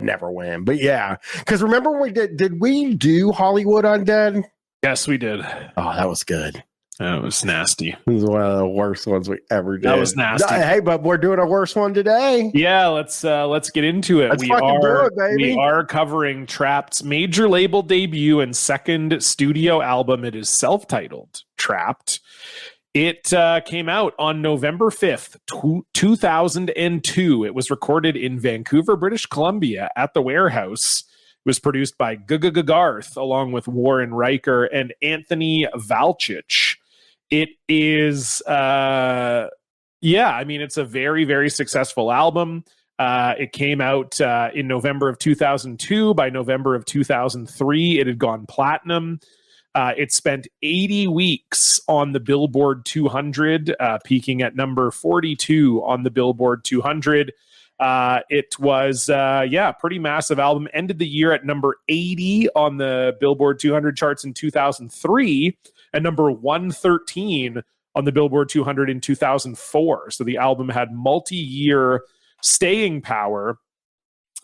never win. But yeah, because remember when did we do Hollywood Undead? Yes, we did. Oh, that was good. That was nasty. This is one of the worst ones we ever did. That was nasty. Hey, but we're doing a worse one today. Yeah, let's get into it. Let's fucking do it, baby. We are covering Trapt's major label debut and second studio album. It is self-titled Trapt. It came out on November 5th, 2002. It was recorded in Vancouver, British Columbia at the Warehouse. It was produced by Garth along with Warren Riker and Anthony Valchich. It is, it's a very, very successful album. It came out in November of 2002. By November of 2003, it had gone platinum. It spent 80 weeks on the Billboard 200, peaking at number 42 on the Billboard 200. It was, pretty massive album. Ended the year at number 80 on the Billboard 200 charts in 2003 and number 113 on the Billboard 200 in 2004. So the album had multi-year staying power.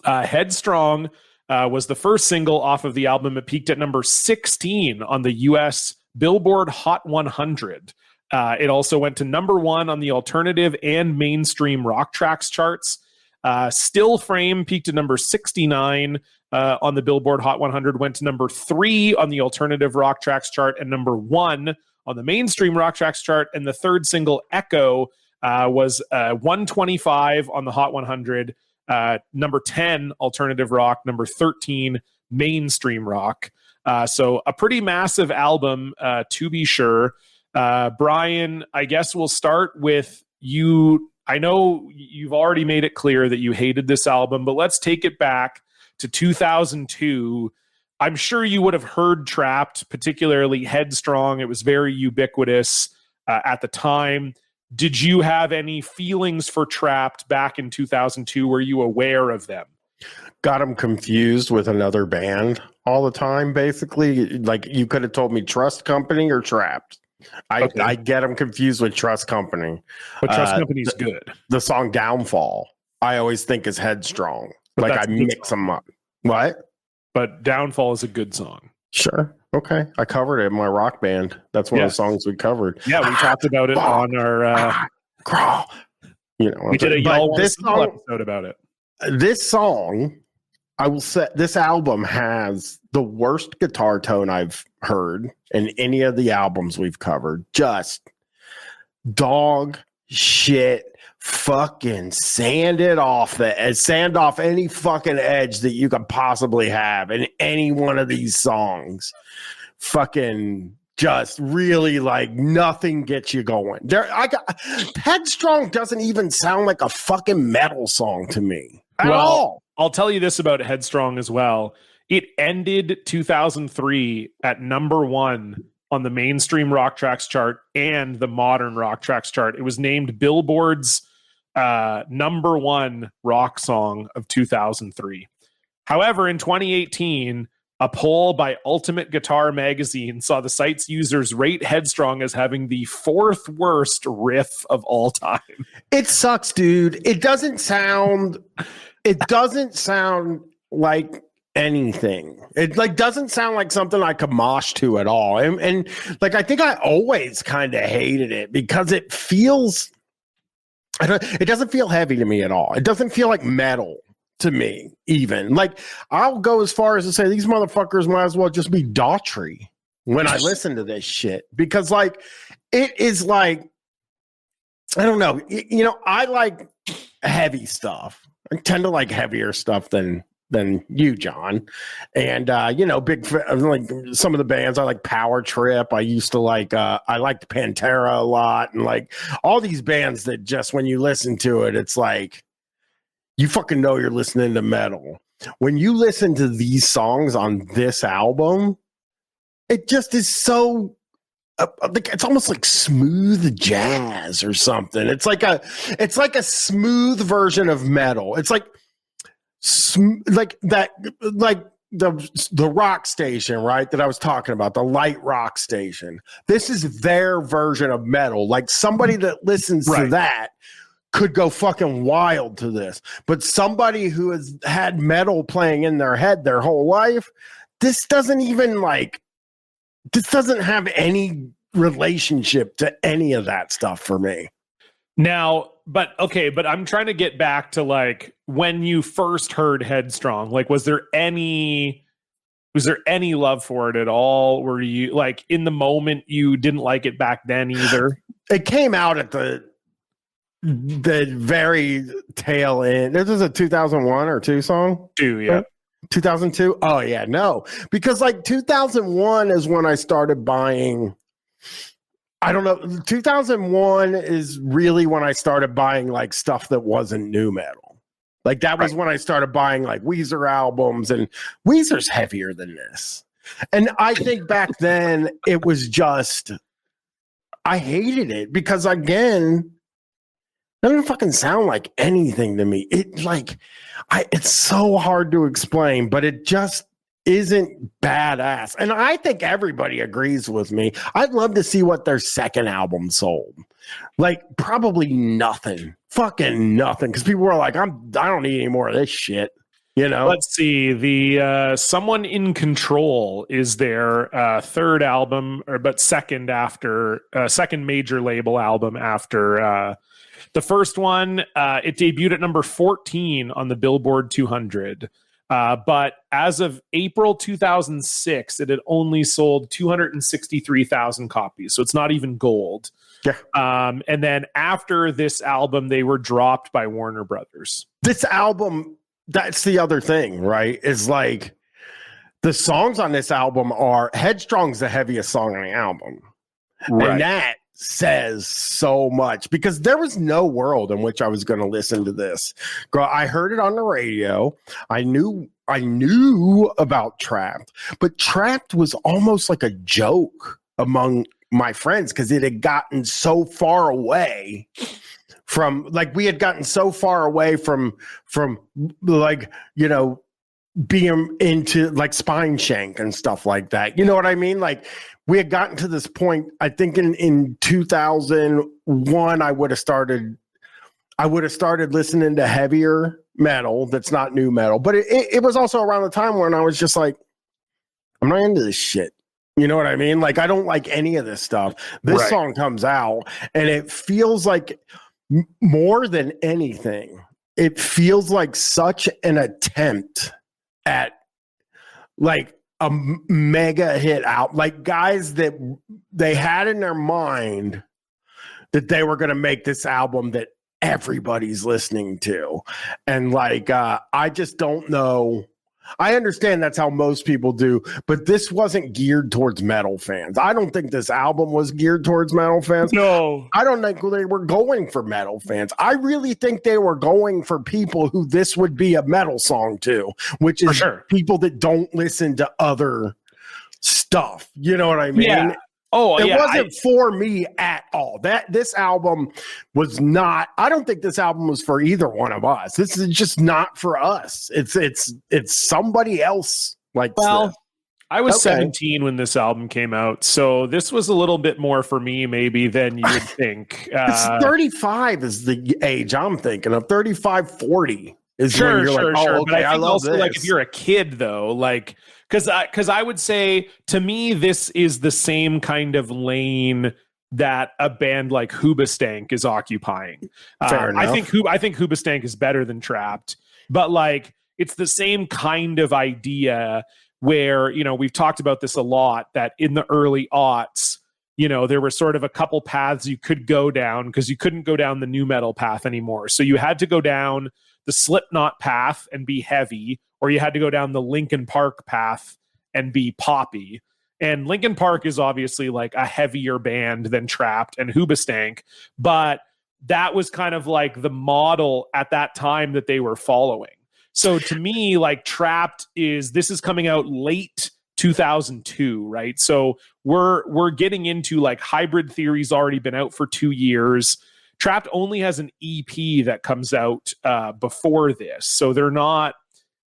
Headstrong was the first single off of the album. It peaked at number 16 on the US Billboard Hot 100. It also went to number 1 on the alternative and mainstream rock tracks charts. Still Frame peaked at number 69 on the Billboard Hot 100, went to number 3 on the alternative rock tracks chart and number 1 on the mainstream rock tracks chart. And the third single, Echo, was 125 on the Hot 100, number 10 alternative rock, number 13 mainstream rock. So a pretty massive album, to be sure. Bryan, I guess we'll start with you. I know you've already made it clear that you hated this album, but let's take it back to 2002. I'm sure you would have heard Trapt, particularly Headstrong. It was very ubiquitous at the time. Did you have any feelings for Trapt back in 2002? Were you aware of them? Got them confused with another band all the time, basically. Like, you could have told me Trust Company or Trapt. I get them confused with Trust Company. But Trust Company's good. The song Downfall, I always think is Headstrong. But like, I mix them up. What? But Downfall is a good song. Sure. Okay. I covered it in my rock band. That's one of the songs we covered. Yeah, we talked about it on our... Crawl. You know, we did a Y'all This song episode about it. This song, I will say, this album has the worst guitar tone I've heard in any of the albums we've covered. Just dog shit, fucking sand off any fucking edge that you could possibly have in any one of these songs. Fucking just really, like, nothing gets you going. Headstrong doesn't even sound like a fucking metal song to me at all. I'll tell you this about Headstrong as well. It ended 2003 at number 1 on the mainstream rock tracks chart and the modern rock tracks chart. It was named Billboard's number 1 rock song of 2003. However, in 2018, a poll by Ultimate Guitar magazine saw the site's users rate Headstrong as having the 4th worst riff of all time. It sucks, dude. It doesn't sound like anything. It doesn't sound like something I could mosh to at all. And like, I think I always kind of hated it because it doesn't feel heavy to me at all. It doesn't feel like metal to me, even. Like, I'll go as far as to say these motherfuckers might as well just be Daughtry when I listen to this shit, because, like, it is like, I don't know. You know, I like heavy stuff. I tend to like heavier stuff than you, John. And like some of the bands, I like Power Trip. I used to like I liked Pantera a lot, and like all these bands that just when you listen to it, it's like you fucking know you're listening to metal. When you listen to these songs on this album, it just is so it's almost like smooth jazz or something. It's like a smooth version of metal. It's like the rock station, right? That I was talking about, the light rock station. This is their version of metal. Like, somebody that listens to that could go fucking wild to this. But somebody who has had metal playing in their head their whole life, this doesn't have any relationship to any of that stuff for me. Now, but I'm trying to get back to like when you first heard Headstrong, like was there any love for it at all? Were you like in the moment you didn't like it back then either? It came out at the very tail end. This is a 2001 or 2 song? 2, yeah. 2002? Oh yeah, no. Because like 2001 is when I started buying, I don't know, 2001 is really when I started buying like stuff that wasn't new metal. Like that was when I started buying like Weezer albums, and Weezer's heavier than this. And I think back then it was just, I hated it because again, it doesn't fucking sound like anything to me. It's so hard to explain, but it just isn't badass. And I think everybody agrees with me. I'd love to see what their second album sold. Like probably nothing. Fucking nothing. Because people were like, I don't need any more of this shit. You know? Let's see. The Someone in Control is their third album, but second major label album after the first one. It debuted at number 14 on the Billboard 200. But as of April 2006, it had only sold 263,000 copies. So it's not even gold. Yeah. And then after this album, they were dropped by Warner Brothers. This album, that's the other thing, right? Is like the songs on this album are Headstrong's the heaviest song on the album. Right. And that says so much because there was no world in which I was going to listen to this. Girl, I heard it on the radio. I knew about Trapt, but Trapt was almost like a joke among my friends because it had gotten so far away from, like, we had gotten so far away from like, you know, being into like Spine Shank and stuff like that. You know what I mean? Like, we had gotten to this point, I think in 2001, I would have started listening to heavier metal that's not new metal. But it was also around the time when I was just like, I'm not into this shit. You know what I mean? Like, I don't like any of this stuff. This song comes out and it feels like more than anything, it feels like such an attempt at like a mega hit out, like guys that they had in their mind that they were going to make this album that everybody's listening to. And like, I just don't know. I understand that's how most people do, but this wasn't geared towards metal fans. I don't think this album was geared towards metal fans. No, I don't think they were going for metal fans. I really think they were going for people who this would be a metal song to, which is people that don't listen to other stuff. You know what I mean? Yeah. It wasn't for me at all. This album was not. I don't think this album was for either one of us. This is just not for us. It's somebody else. Like, well, I was 17 when this album came out, so this was a little bit more for me, maybe than you would think. It's 35 is the age I'm thinking of. 35, 40 is when you're like, oh, okay, but I love also this. Like, if you're a kid, though, like. Because I would say, to me, this is the same kind of lane that a band like Hoobastank is occupying. Fair enough. I think Hoobastank is better than Trapt, but like it's the same kind of idea where, you know, we've talked about this a lot, that in the early aughts, you know, there were sort of a couple paths you could go down because you couldn't go down the nu metal path anymore. So you had to go down the Slipknot path and be heavy, or you had to go down the Linkin Park path and be poppy. And Linkin Park is obviously like a heavier band than Trapt and Hoobastank, but that was kind of like the model at that time that they were following. So to me, like, Trapt this is coming out late 2002, right? So we're getting into like Hybrid Theory's already been out for 2 years. Trapt only has an EP that comes out before this. So they're not,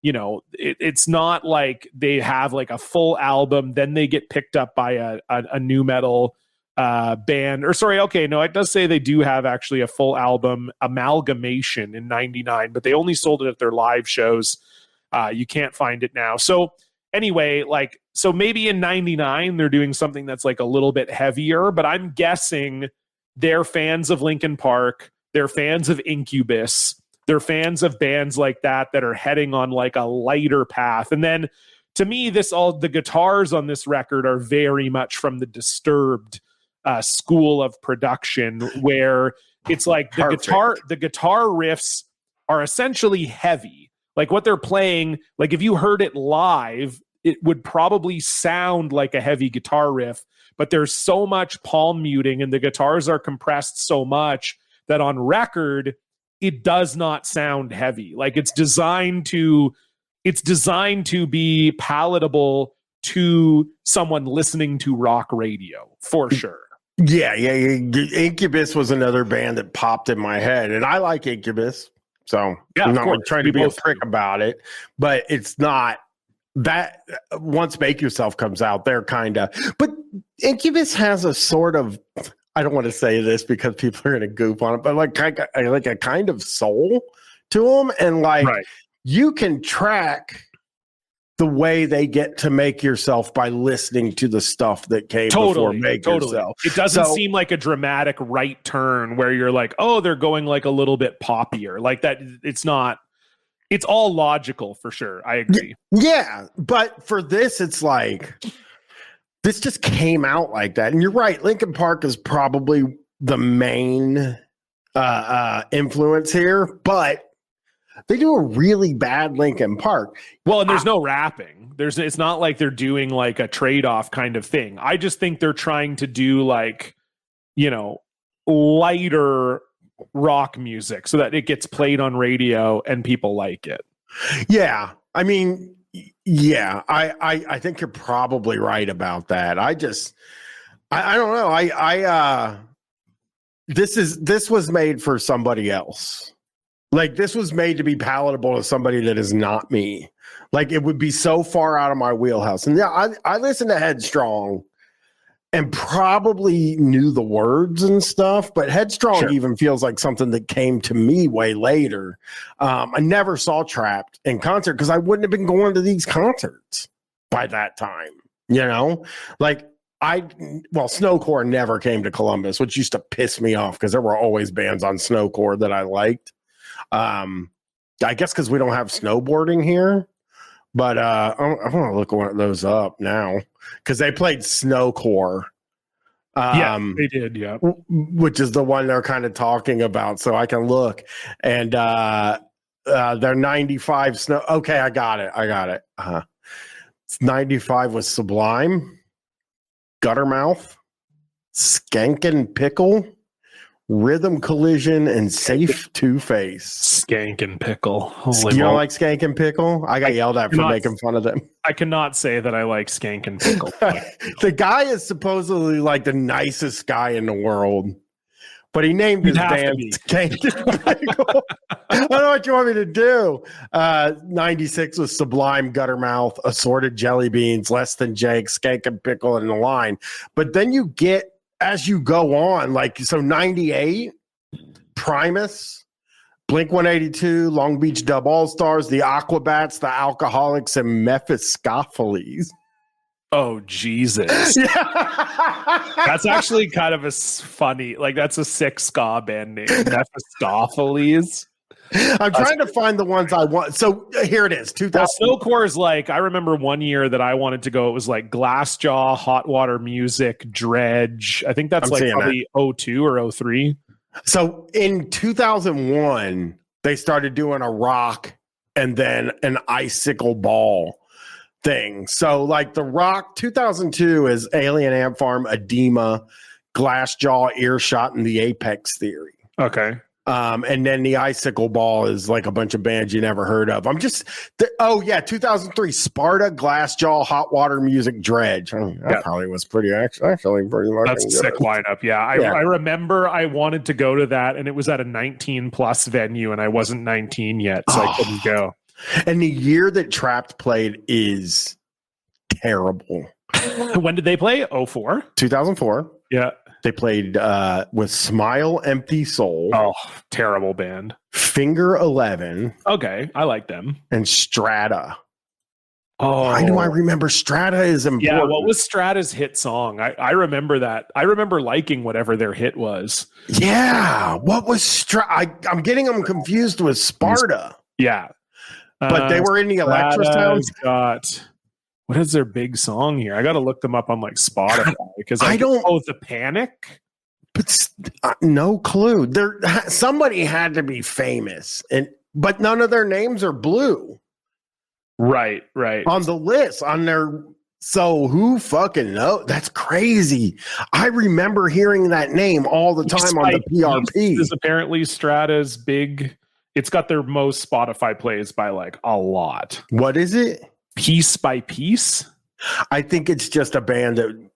you know, it's not like they have like a full album, then they get picked up by a nu metal band, or sorry, okay, no, it does say they do have actually a full album Amalgamation in 99, but they only sold it at their live shows. You can't find it now. So anyway, like, so maybe in 99 they're doing something that's like a little bit heavier, but I'm guessing they're fans of Linkin Park, they're fans of Incubus, they're fans of bands like that are heading on like a lighter path. And then to me, the guitars on this record are very much from the Disturbed school of production, where it's like the guitar riffs are essentially heavy. Like what they're playing, like if you heard it live, it would probably sound like a heavy guitar riff, but there's so much palm muting and the guitars are compressed so much that on record, it does not sound heavy. Like it's designed to be palatable to someone listening to rock radio, for sure. Yeah. Incubus was another band that popped in my head, and I like Incubus, so yeah, I'm not trying to be a prick about it, but it's not that. Once Make Yourself comes out, they're kind of, but Incubus has a sort of, I don't want to say this because people are going to goof on it, but like a kind of soul to them, and like you can track the way they get to Make Yourself by listening to the stuff that came before Make Yourself. It doesn't seem like a dramatic right turn where you're like, oh, they're going like a little bit poppier. Like that, it's not. It's all logical for sure. I agree. Yeah, but for this, it's like this just came out like that. And you're right. Linkin Park is probably the main influence here, but they do a really bad Linkin Park. Well, and there's no rapping. It's not like they're doing like a trade-off kind of thing. I just think they're trying to do like, you know, lighter rock music so that it gets played on radio and people like it. Yeah. I mean, yeah, I think you're probably right about that. I don't know. This was made for somebody else. Like this was made to be palatable to somebody that is not me. Like it would be so far out of my wheelhouse. And yeah, I listened to Headstrong and probably knew the words and stuff, but Headstrong even feels like something that came to me way later. I never saw Trapt in concert because I wouldn't have been going to these concerts by that time, you know? Like Snowcore never came to Columbus, which used to piss me off because there were always bands on Snowcore that I liked. I guess because we don't have snowboarding here, but I want to look one of those up now because they played Snowcore. Yeah, they did. Yeah, which is the one they're kind of talking about. So I can look, and they're 95 snow. Okay, I got it. It's 95 with Sublime, Guttermouth, Skankin' Pickle, Rhythm Collision, and Safe Two Face. Skankin' Pickle. You don't like Skankin' Pickle? I got yelled at for making fun of them. I cannot say that I like Skankin' Pickle. The guy is supposedly like the nicest guy in the world, but he named his band Skankin' Pickle. I don't know what you want me to do. 96 was Sublime, Guttermouth, Assorted Jelly Beans, Less Than Jake, Skankin' Pickle, and the line. But then you get, as you go on, like, so 98, Primus, Blink-182, Long Beach Dub All-Stars, the Aquabats, the Alcoholics, and Mephistopheles. Oh, Jesus. Yeah. That's actually kind of a funny, like, that's a sick ska band name, Mephistopheles. I'm trying to find the ones I want. So here it is. 2000. Snowcore is like, I remember one year that I wanted to go. It was like Glassjaw, Hot Water Music, Dredge. I think that's like probably 02 or 03. So in 2001, they started doing a rock and then an icicle ball thing. So like the rock, 2002 is Alien Ant Farm, Edema, Glassjaw, Earshot, and the Apex Theory. Okay. And then the icicle ball is like a bunch of bands you never heard of. 2003, Sparta, Glassjaw, Hot Water Music, Dredge. That probably was pretty actually pretty much. That's a sick lineup. Yeah. I remember I wanted to go to that, and it was at a 19 plus venue, and I wasn't 19 yet, so I couldn't go. And the year that Trapt played is terrible. When did they play? 04? 2004. Yeah. They played with Smile Empty Soul. Oh, terrible band. Finger 11. Okay, I like them. And Strata. Oh, why do I remember Strata is important? Yeah, what was Strata's hit song? I remember that. I remember liking whatever their hit was. Yeah, what was Strata? I'm getting them confused with Sparta. Yeah, but they were in the Electrosound. What is their big song here? I got to look them up on like Spotify because I don't. Oh, The Panic. But no clue. Somebody had to be famous, but none of their names are blue. Right. On the list, on their. So who fucking knows? That's crazy. I remember hearing that name all the time on the PRP. Is apparently Strata's big. It's got their most Spotify plays by like a lot. What is it? Piece by Piece. I think it's just a band that.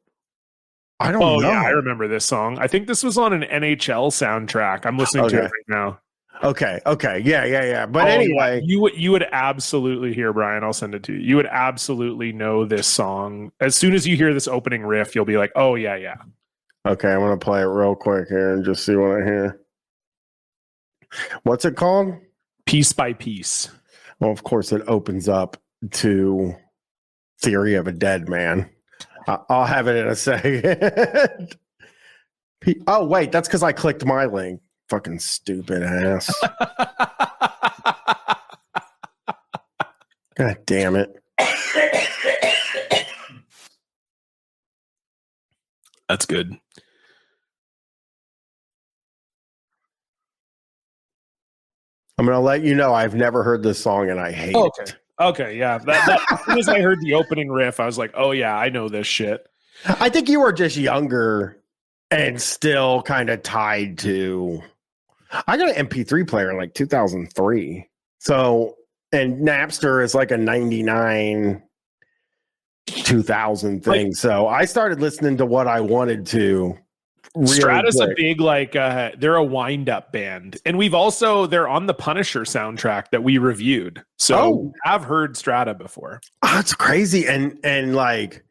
I don't know. Oh yeah, I remember this song. I think this was on an NHL soundtrack. I'm listening to it right now. Okay. Yeah. But anyway, you would absolutely hear, Brian. I'll send it to you. You would absolutely know this song. As soon as you hear this opening riff, you'll be like, oh, yeah. Okay, I'm going to play it real quick here and just see what I hear. What's it called? Piece by Piece. Well, of course, it opens up to Theory of a Dead Man. I'll have it in a second. Oh, wait, that's because I clicked my link. Fucking stupid ass. God damn it. That's good. I'm going to let you know I've never heard this song and I hate it. Okay, yeah. That, as soon as I heard the opening riff, I was like, oh, yeah, I know this shit. I think you were just younger and still kind of tied to... I got an MP3 player in like 2003. So, and Napster is like a 99, 2000 thing. Like, so I started listening to what I wanted to. Really Strata's quick. A big, like, they're a wind-up band. And they're on the Punisher soundtrack that we reviewed. So I've heard Strata before. Oh, that's crazy. And like,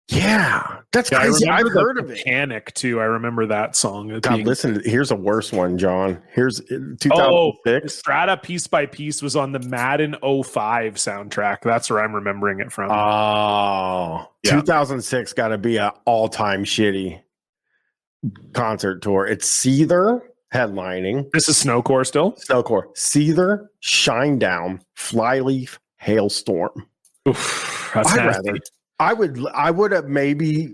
yeah, that's crazy. I've heard of it. Panic too. I remember that song. God, listen, here's a worse one, John. Here's 2006. Strata Piece by Piece was on the Madden 05 soundtrack. That's where I'm remembering it from. Oh, yeah. 2006 got to be an all-time shitty concert tour. It's Seether headlining. This is Snowcore still? Snowcore. Seether, Shinedown, Flyleaf, Hailstorm. Oof, that's nasty. I would have maybe.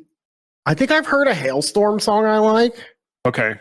I think I've heard a Hailstorm song I like. Okay.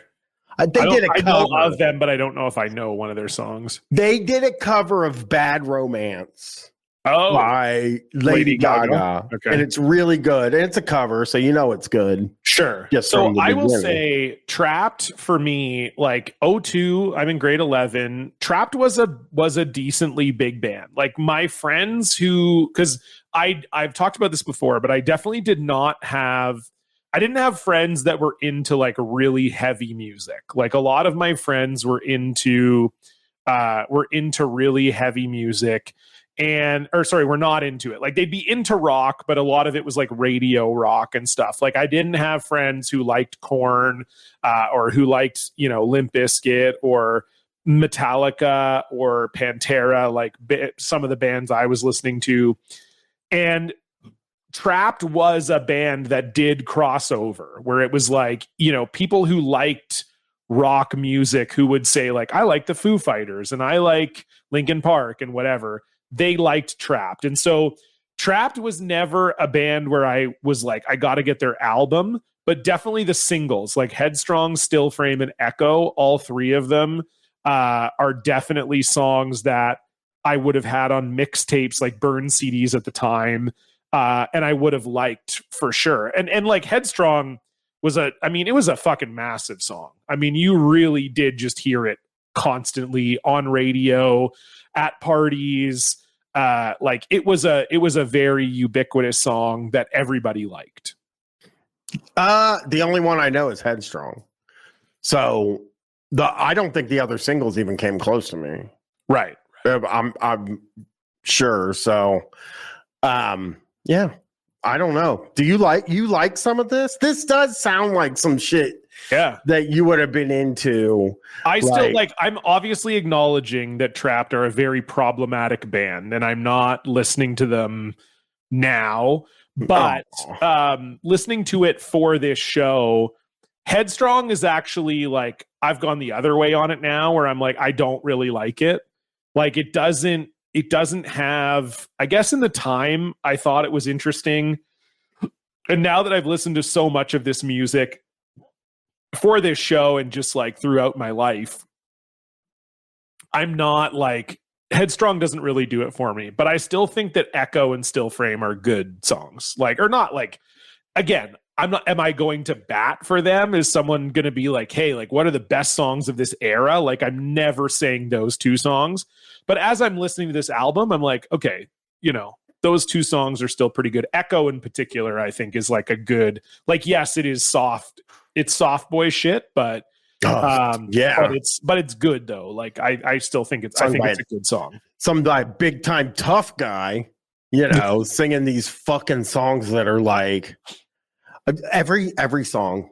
They did a cover. I know of them, but I don't know if I know one of their songs. They did a cover of Bad Romance. Oh, by Lady Gaga. Okay. And it's really good. And it's a cover, so you know it's good. Sure. So I will say Trapt for me, like 02, I'm in grade 11. Trapt was a decently big band. Like my friends because I've talked about this before, but I definitely didn't have friends that were into like really heavy music. Like a lot of my friends were into really heavy music. We're not into it. Like they'd be into rock, but a lot of it was like radio rock and stuff. Like I didn't have friends who liked Korn or who liked, Limp Bizkit or Metallica or Pantera, like some of the bands I was listening to. And Trapt was a band that did crossover where it was like, people who liked rock music who would say like, I like the Foo Fighters and I like Linkin Park and whatever. They liked Trapt. And so Trapt was never a band where I was like, I got to get their album, but definitely the singles like Headstrong, Still Frame, and Echo. All three of them are definitely songs that I would have had on mixtapes, like burn CDs at the time. And I would have liked for sure. And like Headstrong was it was a fucking massive song. I mean, you really did just hear it constantly on radio, at parties. Like it was a very ubiquitous song that everybody liked. The only one I know is Headstrong. So I don't think the other singles even came close to me. Right. I'm sure. So yeah. I don't know. Do you like some of this? This does sound like some shit that you would have been into. I'm obviously acknowledging that Trapt are a very problematic band, and I'm not listening to them now, but listening to it for this show, Headstrong is actually like, I've gone the other way on it now, where I'm like, I don't really like it. Like it doesn't have, I guess in the time I thought it was interesting. And now that I've listened to so much of this music for this show and just like throughout my life, I'm not like, Headstrong doesn't really do it for me, but I still think that Echo and Still Frame are good songs. Like, or not like, again, am I going to bat for them? Is someone going to be like, hey, like, what are the best songs of this era? Like, I'm never saying those two songs. But as I'm listening to this album, I'm like, okay, you know, those two songs are still pretty good. Echo in particular, I think, is like a good, like, yes, it is soft. It's soft boy shit, but but it's good though. Like I still think it's a good song. Some like big time tough guy, you know, singing these fucking songs that are like every song.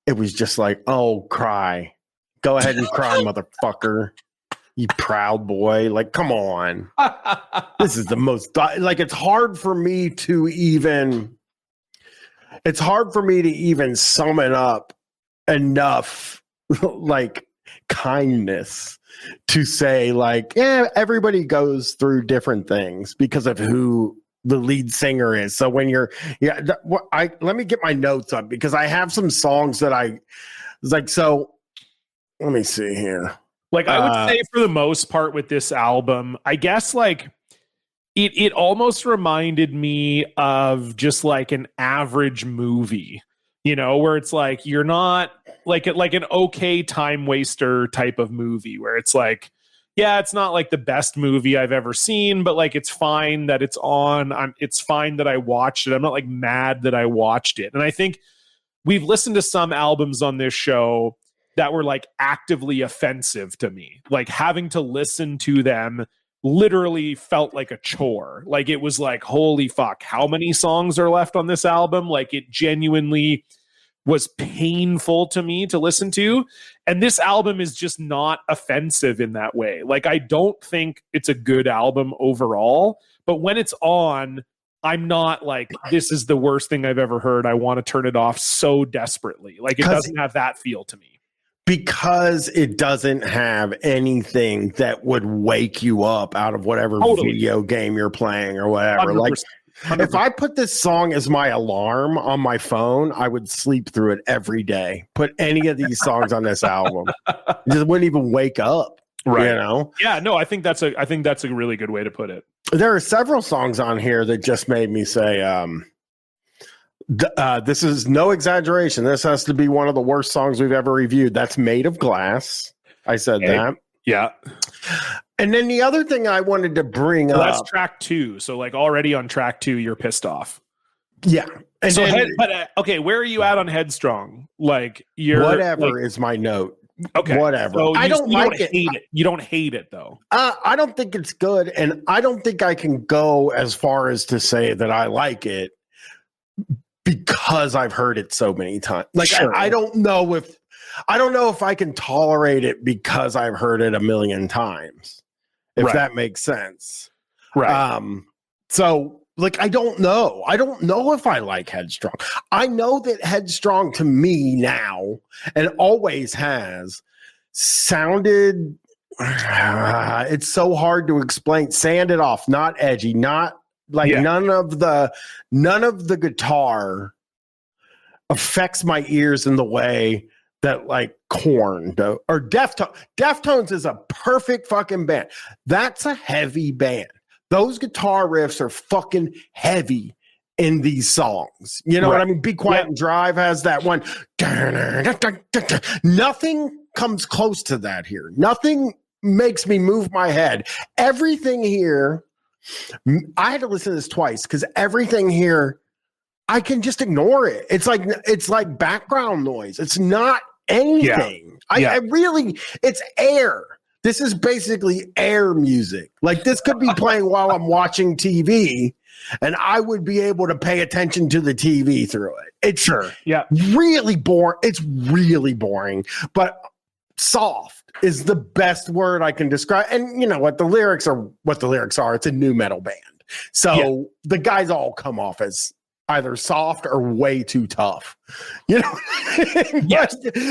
It was just like, oh, cry. Go ahead and cry, motherfucker. You proud boy. Like, come on. This is the most, like, it's hard for me to even sum it up enough, like, kindness to say, like, yeah, everybody goes through different things because of who the lead singer is. So when you're, let me get my notes up because I have some songs that I was like, so let me see here. Like I would say for the most part with this album, I guess like it almost reminded me of just like an average movie, you know, where it's like you're not like an okay time waster type of movie where it's like, yeah, it's not like the best movie I've ever seen, but like it's fine that it's on. It's fine that I watched it. I'm not like mad that I watched it. And I think we've listened to some albums on this show that were like actively offensive to me. Like having to listen to them literally felt like a chore. Like it was like, holy fuck, how many songs are left on this album? Like it genuinely was painful to me to listen to. And this album is just not offensive in that way. Like I don't think it's a good album overall, but when it's on, I'm not like, this is the worst thing I've ever heard. I want to turn it off so desperately. Like it doesn't have that feel to me. Because it doesn't have anything that would wake you up out of whatever video game you're playing or whatever. 100%. Like 100%. If I put this song as my alarm on my phone, I would sleep through it every day. Put any of these songs on this album. Just wouldn't even wake up. Right. You know? Yeah, no, I think that's a really good way to put it. There are several songs on here that just made me say, this is no exaggeration. This has to be one of the worst songs we've ever reviewed. That's Made of Glass. I said that. Yeah. And then the other thing I wanted to bring up. That's track 2. So like already on track 2, you're pissed off. Yeah. And so okay, where are you at on Headstrong? Like you're whatever is my note. Okay. Whatever. So I don't like it. Hate it. You don't hate it though. I don't think it's good. And I don't think I can go as far as to say that I like it. Because I've heard it so many times. Like sure. I don't know if I can tolerate it because I've heard it a million times. If that makes sense. Right. So like I don't know. I don't know if I like Headstrong. I know that Headstrong to me now and always has sounded it's so hard to explain. Sanded off, not edgy, not like none of the guitar affects my ears in the way that like Korn or Deftones. Deftones is a perfect fucking band. That's a heavy band. Those guitar riffs are fucking heavy in these songs. You know what I mean? Be Quiet and Drive has that one. Nothing comes close to that here. Nothing makes me move my head. Everything here, I had to listen to this twice because everything here, I can just ignore it. It's like background noise. It's not anything. I really, it's air. This is basically air music. Like this could be playing while I'm watching TV, and I would be able to pay attention to the TV through it. It's really boring. It's really boring, but soft is the best word I can describe. And you know what? The lyrics are what the lyrics are. It's a new metal band. So the guys all come off as either soft or way too tough. You know,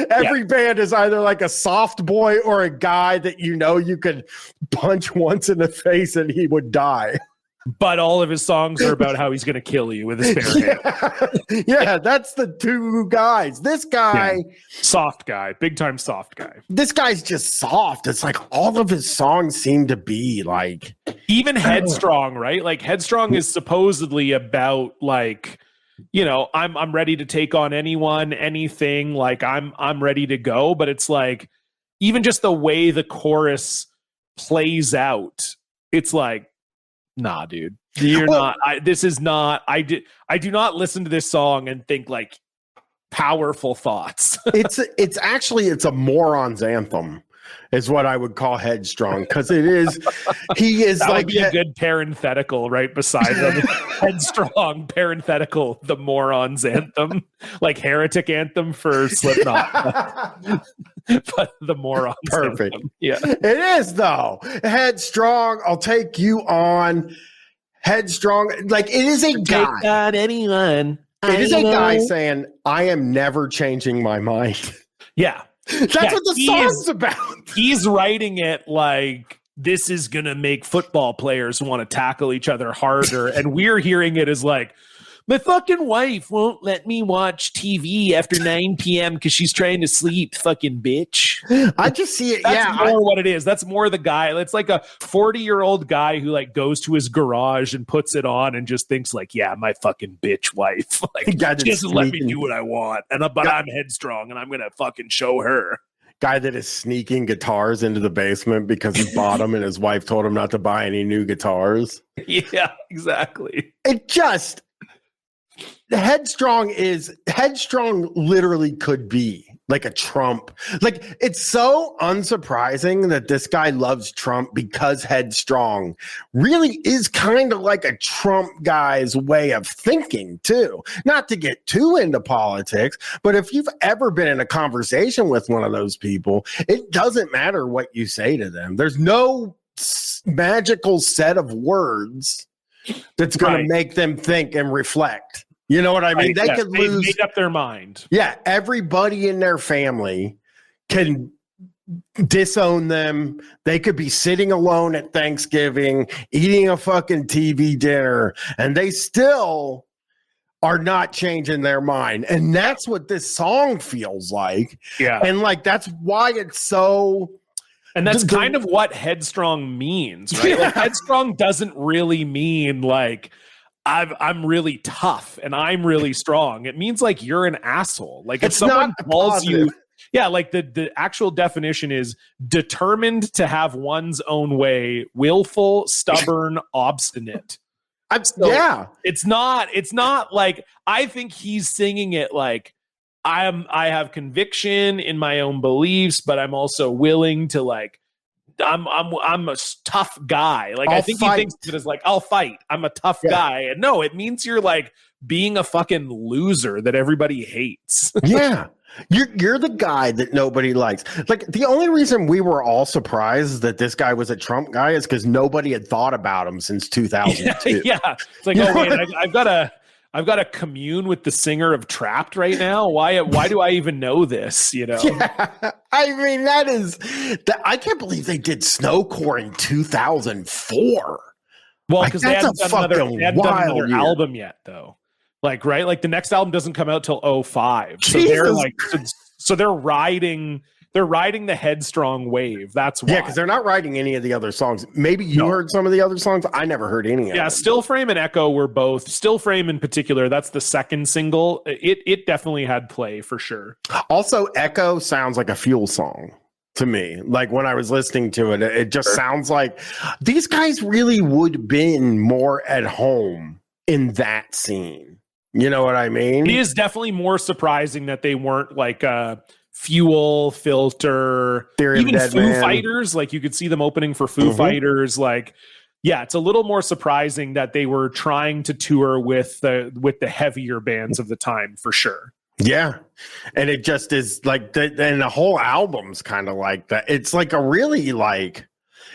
every band is either like a soft boy or a guy that you know you could punch once in the face and he would die. But all of his songs are about how he's going to kill you with his bare hand. Yeah, that's the two guys. This guy, soft guy, big time soft guy. This guy's just soft. It's like all of his songs seem to be like even Headstrong, right? Like Headstrong is supposedly about like, you know, I'm ready to take on anyone, anything. Like I'm ready to go. But it's like even just the way the chorus plays out, it's like, nah, dude, you're not. This is not. I do not listen to this song and think like powerful thoughts. it's a moron's anthem, is what I would call Headstrong, because it is. He is that like would be a good parenthetical right beside them. Headstrong parenthetical, the moron's anthem, like heretic anthem for Slipknot, but the moron's perfect. Anthem. Yeah, it is though. Headstrong, I'll take you on. Headstrong, like it is a guy. Take on anyone. It is a guy saying, "I am never changing my mind." Yeah. That's what the song's about. He's writing it like this is going to make football players want to tackle each other harder. And we're hearing it as like, my fucking wife won't let me watch TV after 9 p.m. because she's trying to sleep, fucking bitch. I just see it. That's more what it is. That's more the guy. It's like a 40-year-old guy who like goes to his garage and puts it on and just thinks like, yeah, my fucking bitch wife. Like, she doesn't let me do what I want. But I'm headstrong and I'm going to fucking show her. Guy that is sneaking guitars into the basement because he bought them and his wife told him not to buy any new guitars. Yeah, exactly. It just... Headstrong literally could be like a Trump. Like it's so unsurprising that this guy loves Trump because Headstrong really is kind of like a Trump guy's way of thinking too. Not to get too into politics, but if you've ever been in a conversation with one of those people, it doesn't matter what you say to them. There's no magical set of words that's going to make them think and reflect. You know what I mean? They could lose. Made up their mind. Yeah, everybody in their family can disown them. They could be sitting alone at Thanksgiving, eating a fucking TV dinner, and they still are not changing their mind. And that's what this song feels like. Yeah. And like that's why it's so... And that's kind of what Headstrong means, right? Yeah. Like Headstrong doesn't really mean like I'm really tough and I'm really strong. It means like you're an asshole. Like if someone calls you, like the actual definition is determined to have one's own way, willful, stubborn, obstinate. It's not like I think he's singing it like I have conviction in my own beliefs, but I'm also willing to like I'm a tough guy. Like I think he thinks it is like I'll fight. I'm a tough guy. And no, it means you're like being a fucking loser that everybody hates. Yeah. You're the guy that nobody likes. Like the only reason we were all surprised that this guy was a Trump guy is because nobody had thought about him since 2002. Yeah. It's like, oh wait, I've got to commune with the singer of Trapt right now. Why do I even know this? You know? Yeah. I mean, I can't believe they did Snowcore in 2004. Well, because they hadn't done another album yet, though. Like, right? Like the next album doesn't come out till 2005. So they're like, so they're riding the Headstrong wave. That's why. Yeah, because they're not writing any of the other songs. Maybe you heard some of the other songs. I never heard any of them. Yeah, Still Frame and Echo were both. Still Frame in particular, that's the second single. It definitely had play for sure. Also, Echo sounds like a Fuel song to me. Like when I was listening to it, it just sounds like these guys really would have been more at home in that scene. You know what I mean? It is definitely more surprising that they weren't like Fuel, Filter, Theory of even Dead Foo Man. Fighters. Like you could see them opening for Foo Fighters. Like, yeah, it's a little more surprising that they were trying to tour with the heavier bands of the time, for sure. Yeah. And it just is like and the whole album's kind of like that. It's like a really like,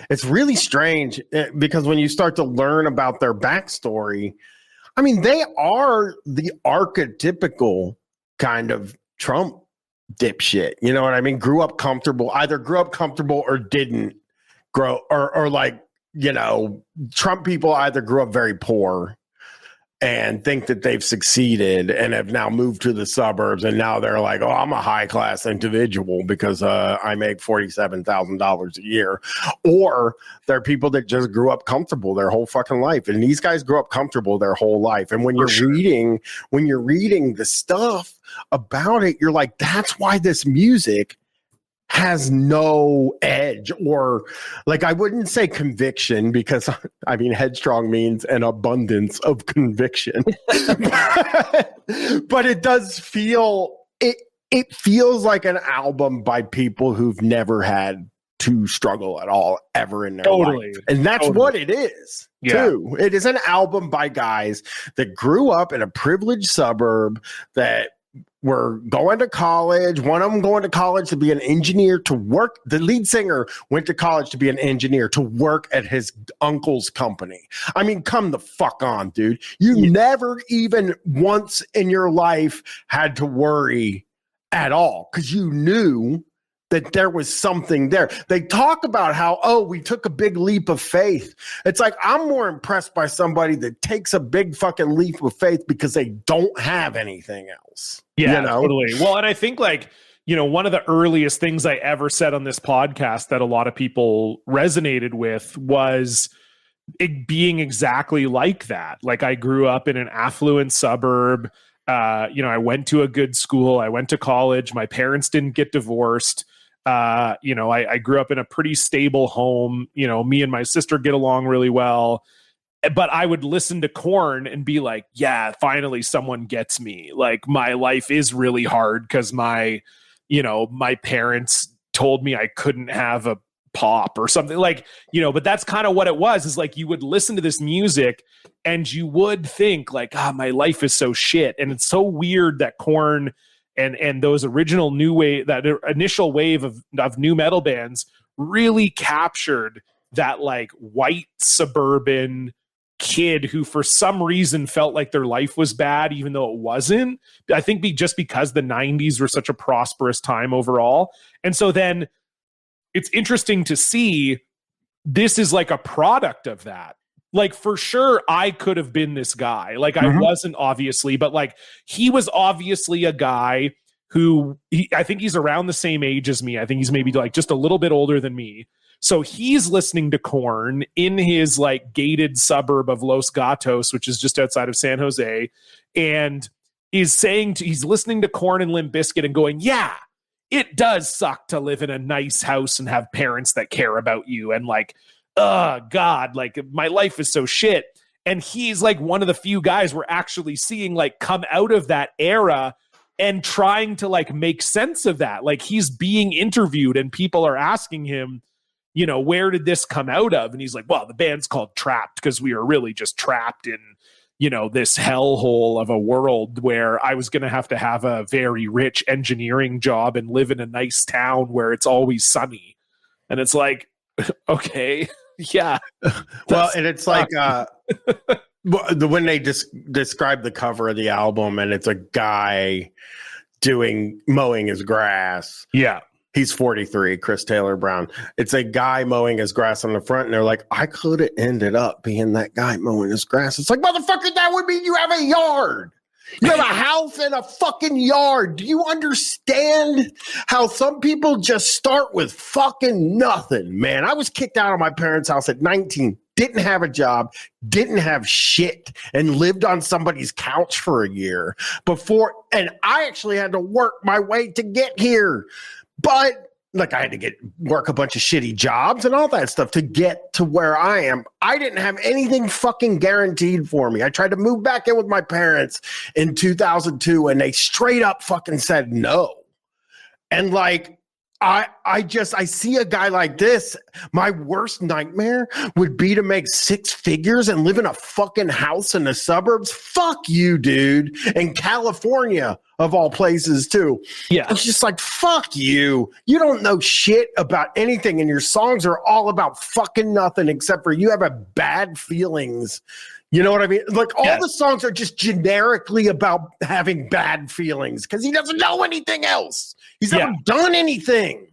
it's really strange because when you start to learn about their backstory, I mean, they are the archetypical kind of Trump dipshit. You know what I mean? Either grew up comfortable or didn't grow, or like, you know, Trump people either grew up very poor and think that they've succeeded and have now moved to the suburbs. And now they're like, oh, I'm a high class individual because I make $47,000 a year. Or they're people that just grew up comfortable their whole fucking life. And these guys grew up comfortable their whole life. And when you're reading the stuff about it, you're like, that's why this music has no edge, or like, I wouldn't say conviction, because I mean, headstrong means an abundance of conviction, but it does feel, it feels like an album by people who've never had to struggle at all ever in their life. And that's what it is too. It is an album by guys that grew up in a privileged suburb, that were going to college. One of them going to college to be an engineer, to work. The lead singer went to college to be an engineer, to work at his uncle's company. I mean, come the fuck on, dude. You never even once in your life had to worry at all because you knew that there was something there. They talk about how, oh, we took a big leap of faith. It's like, I'm more impressed by somebody that takes a big fucking leap of faith because they don't have anything else. Yeah, you know? Totally. Well, and I think, like, you know, one of the earliest things I ever said on this podcast that a lot of people resonated with was it being exactly like that. Like, I grew up in an affluent suburb. You know, I went to a good school. I went to college. My parents didn't get divorced. You know, I grew up in a pretty stable home. You know, me and my sister get along really well. But I would listen to Korn and be like, yeah, finally someone gets me. Like, my life is really hard because my parents told me I couldn't have a pop or something, like, you know, but that's kind of what it was, is like, you would listen to this music and you would think like, my life is so shit. And it's so weird that Korn and those original that initial wave of new metal bands really captured that like white suburban kid who for some reason felt like their life was bad, even though it wasn't. I think just because the 90s were such a prosperous time overall. And so then it's interesting to see this is like a product of that. Like, for sure, I could have been this guy. Like, I wasn't, obviously, but like, he was obviously a guy who I think he's around the same age as me. I think he's maybe like just a little bit older than me. So he's listening to Korn in his like gated suburb of Los Gatos, which is just outside of San Jose, and he's listening to Korn and Limp Bizkit and going, yeah, it does suck to live in a nice house and have parents that care about you. And like, oh God, like, my life is so shit. And he's like one of the few guys we're actually seeing like come out of that era and trying to like make sense of that. Like, he's being interviewed and people are asking him, you know, where did this come out of? And he's like, well, the band's called Trapt because we were really just trapped in, you know, this hellhole of a world where I was going to have a very rich engineering job and live in a nice town where it's always sunny. And it's like, okay, yeah. Well, and it's like, when they describe the cover of the album and it's a guy mowing his grass. Yeah. He's 43, Chris Taylor Brown. It's a guy mowing his grass on the front, and they're like, I could have ended up being that guy mowing his grass. It's like, motherfucker, that would mean you have a yard. You have a house and a fucking yard. Do you understand how some people just start with fucking nothing, man? I was kicked out of my parents' house at 19, didn't have a job, didn't have shit, and lived on somebody's couch for a year before. And I actually had to work my way to get here. But like, I had to work a bunch of shitty jobs and all that stuff to get to where I am. I didn't have anything fucking guaranteed for me. I tried to move back in with my parents in 2002 and they straight up fucking said no. And like, I see a guy like this. My worst nightmare would be to make six figures and live in a fucking house in the suburbs. Fuck you, dude. In California, of all places, too. Yeah. It's just like, fuck you. You don't know shit about anything, and your songs are all about fucking nothing except for you have a bad feelings. You know what I mean? Like, all the songs are just generically about having bad feelings because he doesn't know anything else. He's never done anything.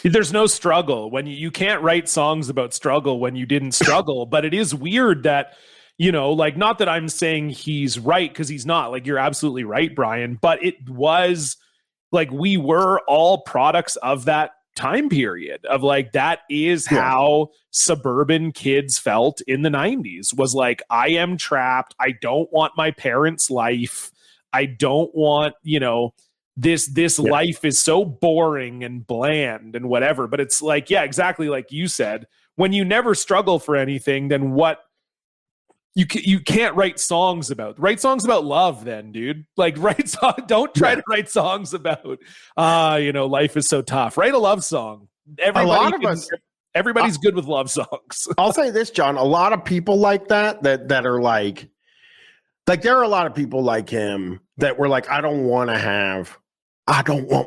There's no struggle when you can't write songs about struggle when you didn't struggle. But it is weird that, you know, like, not that I'm saying he's right, because he's not. Like, you're absolutely right, Bryan. But it was like, we were all products of that time period of like, that is how suburban kids felt in the 90s, was like, I am trapped. I don't want my parents' life. I don't want, you know, this life is so boring and bland and whatever. But it's like, yeah, exactly like you said, when you never struggle for anything, then what? You can't write songs about love then, dude. Like, don't try to write songs about you know, life is so tough. Write a love song. Everybody's good with love songs. I'll say this, John, a lot of people like that are like there are a lot of people like him that were like, I don't want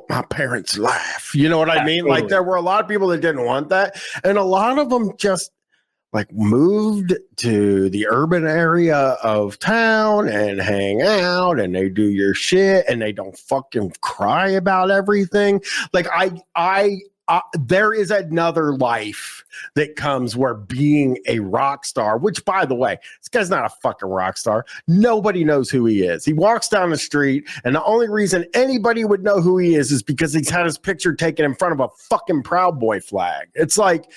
my parents' life. You know what I mean? Totally. Like, there were a lot of people that didn't want that. And a lot of them just like moved to the urban area of town and hang out, and they do your shit and they don't fucking cry about everything. Like, there is another life that comes where being a rock star, which, by the way, this guy's not a fucking rock star. Nobody knows who he is. He walks down the street, and the only reason anybody would know who he is because he's had his picture taken in front of a fucking Proud Boy flag. It's like,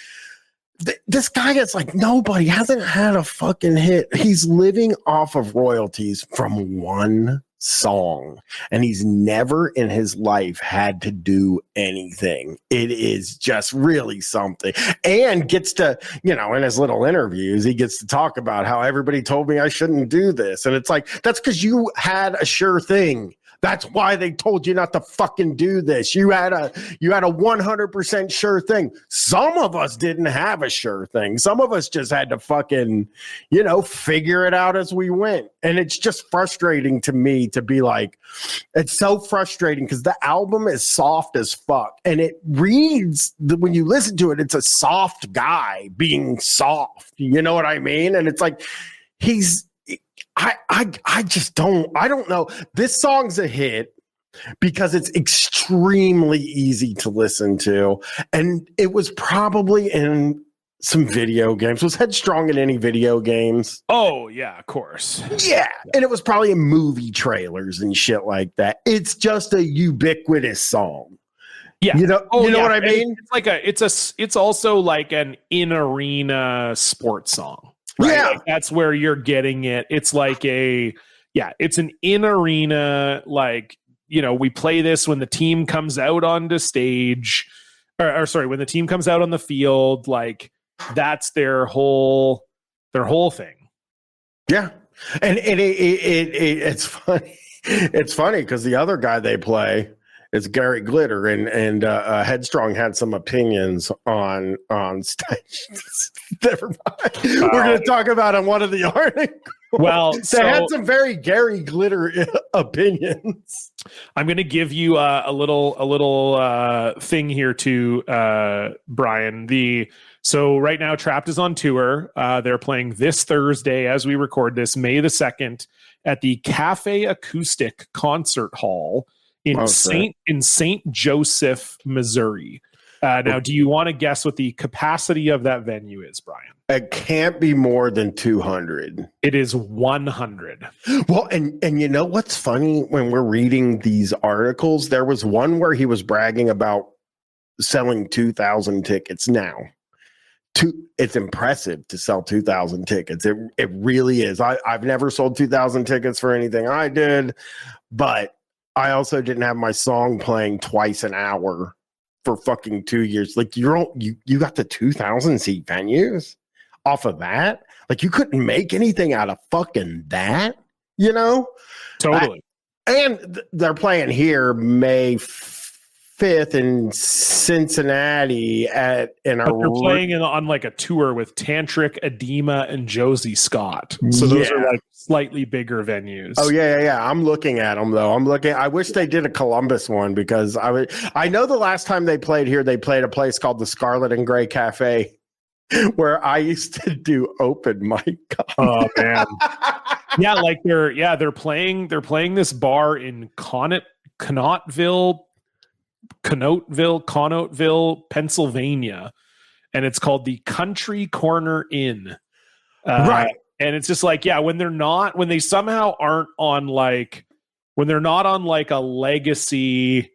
this guy is like, nobody hasn't had a fucking hit. He's living off of royalties from one song, and he's never in his life had to do anything. It is just really something. And gets to, you know, in his little interviews, he gets to talk about how everybody told me I shouldn't do this. And it's like, that's because you had a sure thing. That's why they told you not to fucking do this. You had a 100% sure thing. Some of us didn't have a sure thing. Some of us just had to fucking, you know, figure it out as we went. And it's just frustrating to me to be like, it's so frustrating because the album is soft as fuck. And it reads, when you listen to it, it's a soft guy being soft. You know what I mean? And it's like, I just don't know. This song's a hit because it's extremely easy to listen to. And it was probably in some video games. Was Headstrong in any video games? Oh, yeah, of course. Yeah. And it was probably in movie trailers and shit like that. It's just a ubiquitous song. Yeah. You know what I mean? It's also like an in-arena sports song. Right? Yeah, like, that's where you're getting it. It's like it's an in arena, like, you know, we play this when the team comes out onto stage, or sorry, when the team comes out on the field, like, that's their whole thing. Yeah, and it's funny. It's funny because the other guy they play is Gary Glitter, and Headstrong had some opinions on stage. Never mind. We're going to talk about on one of the articles. Well, they had some very Gary Glitter opinions. I'm going to give you a little thing here too, Bryan. So right now, Trapt is on tour. They're playing this Thursday as we record this, May the 2nd, at the Cafe Acoustic Concert Hall in St. Joseph, Missouri. Now, do you want to guess what the capacity of that venue is, Bryan? It can't be more than 200. It is 100. Well, and you know what's funny? When we're reading these articles, there was one where he was bragging about selling 2,000 tickets now. It's impressive to sell 2,000 tickets. It really is. I've never sold 2,000 tickets for anything I did, but I also didn't have my song playing twice an hour for fucking 2 years. Like, you got the 2,000 seat venues off of that. Like, you couldn't make anything out of fucking that, you know? Totally. And they're playing here May 5th in Cincinnati but they're playing on like a tour with Tantric, Edema, and Josie Scott. So those are like slightly bigger venues. Oh yeah. I'm looking at them though. I wish they did a Columbus one because I know the last time they played here, they played a place called the Scarlet and Gray Cafe, where I used to do open mic. Oh man. Yeah, like they're playing this bar in Connotville, Pennsylvania, and it's called the Country Corner Inn. Right. And it's just like, when they somehow aren't on like, when they're not on like a legacy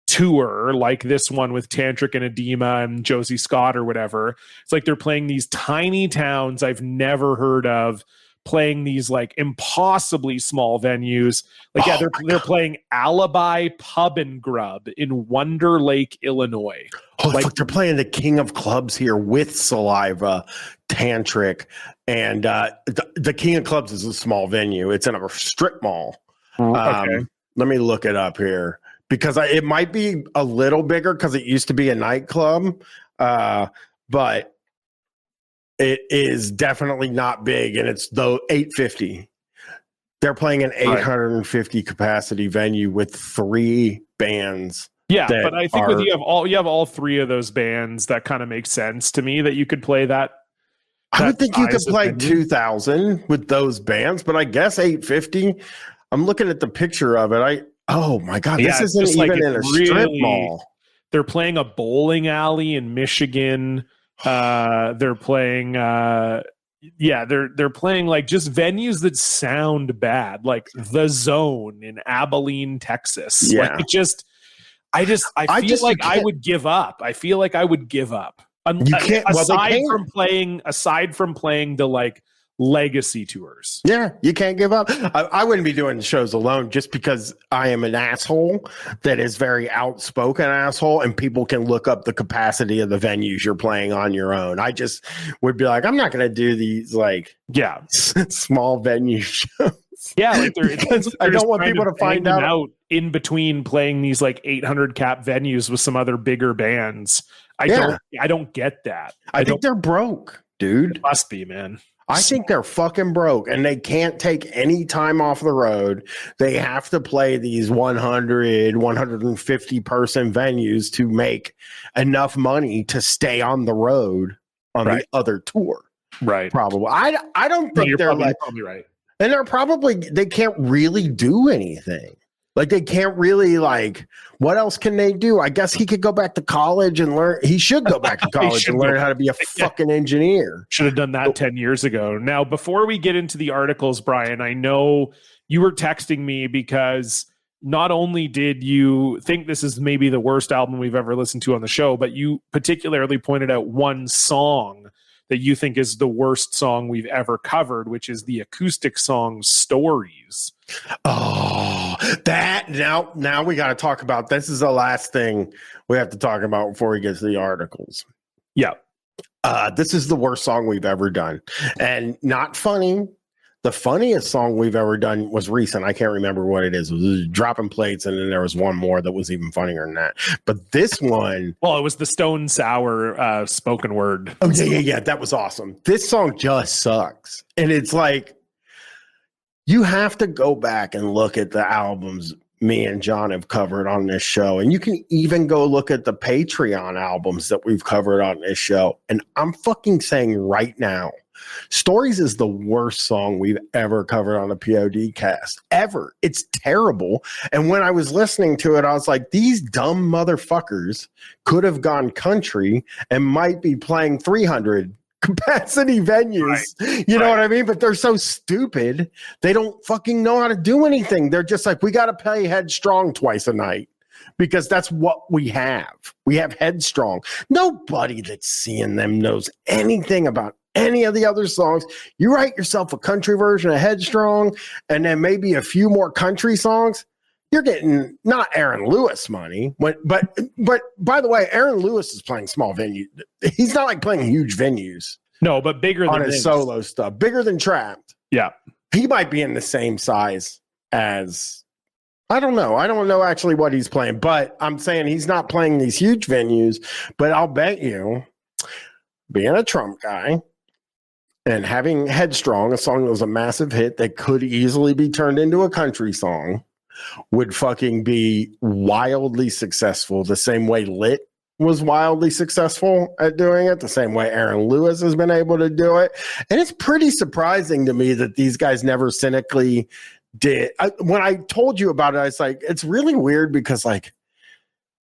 tour like this one with Tantric and Edema and Josie Scott or whatever, it's like they're playing these tiny towns I've never heard of, playing these like impossibly small venues. Like, they're playing Alibi Pub and Grub in Wonder Lake, Illinois. Oh, like they're playing the King of Clubs here with Saliva, Tantric, and the King of Clubs is a small venue. It's in a strip mall. Okay. Let me look it up here because it might be a little bigger because it used to be a nightclub, but it is definitely not big, and it's though 850. They're playing an 850 capacity venue with 3 bands. Yeah, but I think you have all 3 of those bands, that kind of makes sense to me that you could play that. I would think you could play 2,000 with those bands, but I guess 850. I'm looking at the picture of it. Oh my God, this isn't even in a strip mall. They're playing a bowling alley in Michigan. They're playing they're playing like just venues that sound bad, like The Zone in Abilene, Texas. Yeah. Like I feel like I would give up. You can't, aside from playing the like legacy tours. Yeah, you can't give up. I wouldn't be doing the shows alone just because I am an asshole that is very outspoken asshole, and people can look up the capacity of the venues you're playing on your own. I just would be like, I'm not going to do these like small venue shows. Yeah, like I don't want people to find out in between playing these like 800 cap venues with some other bigger bands. I don't get that. I think they're broke, dude. It must be, man. I think they're fucking broke, and they can't take any time off the road. They have to play these 100, 150 person venues to make enough money to stay on the road on the other tour. Right. Probably. I don't think they're probably right. And they can't really do anything. Like, they can't really, like, what else can they do? I guess he could go back to college and learn. He should go back to college and learn how to be a fucking engineer. Should have done that 10 years ago. Now, before we get into the articles, Brian, I know you were texting me because not only did you think this is maybe the worst album we've ever listened to on the show, but you particularly pointed out one song that you think is the worst song we've ever covered, which is the acoustic song Stories. Oh, that now we got to talk about, this is the last thing we have to talk about before we get to the articles. Yeah. This is the worst song we've ever done, and not funny. The funniest song we've ever done was recent. I can't remember what it is. It was Dropping Plates, and then there was one more that was even funnier than that. But this one... Well, it was the Stone Sour spoken word. Oh, yeah. That was awesome. This song just sucks. And it's like, you have to go back and look at the albums me and John have covered on this show. And you can even go look at the Patreon albums that we've covered on this show. And I'm fucking saying right now, Stories is the worst song we've ever covered on a P.O.D. cast ever. It's terrible. And when I was listening to it, I was like, these dumb motherfuckers could have gone country and might be playing 300 capacity venues. Right. You know what I mean? But they're so stupid. They don't fucking know how to do anything. They're just like, we got to play Headstrong twice a night, because that's what we have. We have Headstrong. Nobody that's seeing them knows anything about any of the other songs. You write yourself a country version of Headstrong, and then maybe a few more country songs. You're getting not Aaron Lewis money, but by the way, Aaron Lewis is playing small venues. He's not like playing huge venues. No, but bigger on than his solo stuff, bigger than Trapt. Yeah, he might be in the same size as I don't know. I don't know actually what he's playing, but I'm saying he's not playing these huge venues. But I'll bet you, being a Trump guy and having Headstrong, a song that was a massive hit that could easily be turned into a country song, would fucking be wildly successful the same way Lit was wildly successful at doing it, the same way Aaron Lewis has been able to do it. And it's pretty surprising to me that these guys never cynically did. When I told you about it, I was like, it's really weird because like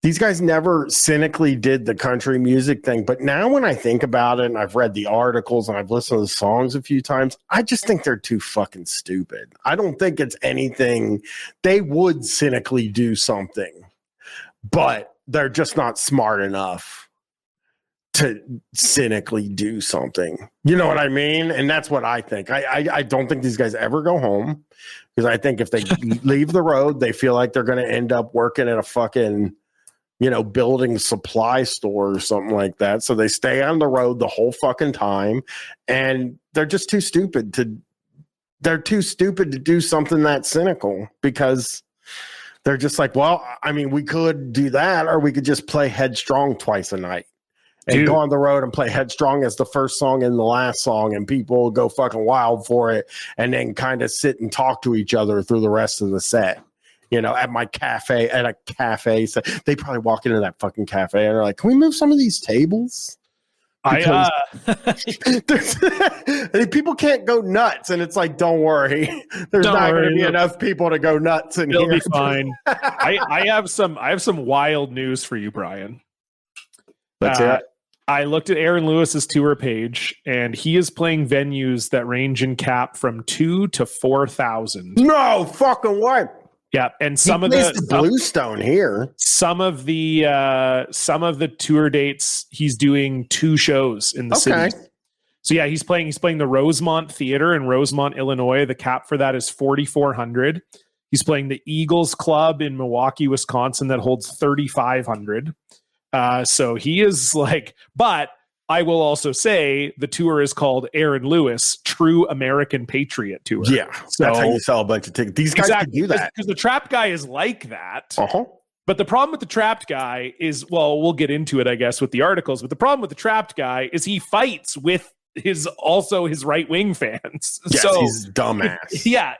these guys never cynically did the country music thing. But now when I think about it and I've read the articles and I've listened to the songs a few times, I just think they're too fucking stupid. I don't think it's anything. They would cynically do something, but they're just not smart enough to cynically do something. You know what I mean? And that's what I think. I don't think these guys ever go home because I think if they leave the road, they feel like they're going to end up working at a fucking, building supply store or something like that. So they stay on the road the whole fucking time, and they're just too stupid to do something that cynical because they're just like, well, I mean, we could do that, or we could just play Headstrong twice a night and go on the road and play Headstrong as the first song and the last song, and people go fucking wild for it, and then kind of sit and talk to each other through the rest of the set. At my cafe, at a cafe. So they probably walk into that fucking cafe and they're like, can we move some of these tables? Because people can't go nuts. And it's like, don't worry. There's not going to be enough people to go nuts in here. It'll be fine. I have some wild news for you, Brian. Let's hear it. I looked at Aaron Lewis's tour page, and he is playing venues that range in cap from 2,000 to 4,000. No fucking way. Yeah, and some of the Bluestone here. Some of the tour dates, he's doing 2 shows in the city. So yeah, he's playing the Rosemont Theater in Rosemont, Illinois. The cap for that is 4,400. He's playing the Eagles Club in Milwaukee, Wisconsin, that holds 3,500. So he is like, but I will also say the tour is called Aaron Lewis, True American Patriot Tour. Yeah, so that's how you sell a bunch of tickets. These guys can do that. Because the Trapt guy is like that. Uh-huh. But the problem with the Trapt guy is, well, we'll get into it, I guess, with the articles. But the problem with the Trapt guy is he fights with his right-wing fans. Yes, so he's dumbass.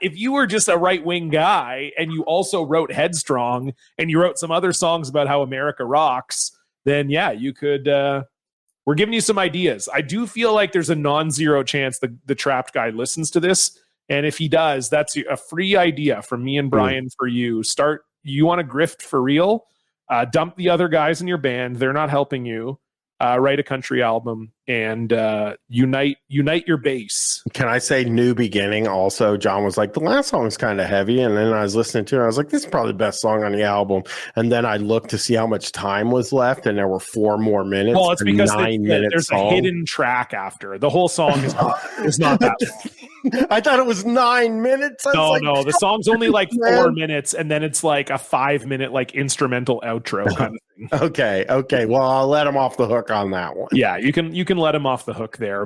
If you were just a right-wing guy and you also wrote Headstrong and you wrote some other songs about how America rocks, then yeah, you could... we're giving you some ideas. I do feel like there's a non-zero chance the Trapt guy listens to this. And if he does, that's a free idea from me and Brian for you. You want to grift for real? Dump the other guys in your band. They're not helping you. Write a country album and unite your base. Can I say New Beginning also? John was like, the last song was kind of heavy, and then I was listening to it, I was like, this is probably the best song on the album. And then I looked to see how much time was left, and there were 4 more minutes. Well, it's because there's a hidden track after. The whole song is not that. I thought it was 9 minutes. No, the song's only like 4 minutes, and then it's like a 5-minute like instrumental outro kind of thing. Okay. Well, I'll let him off the hook on that one. Yeah, you can let him off the hook there.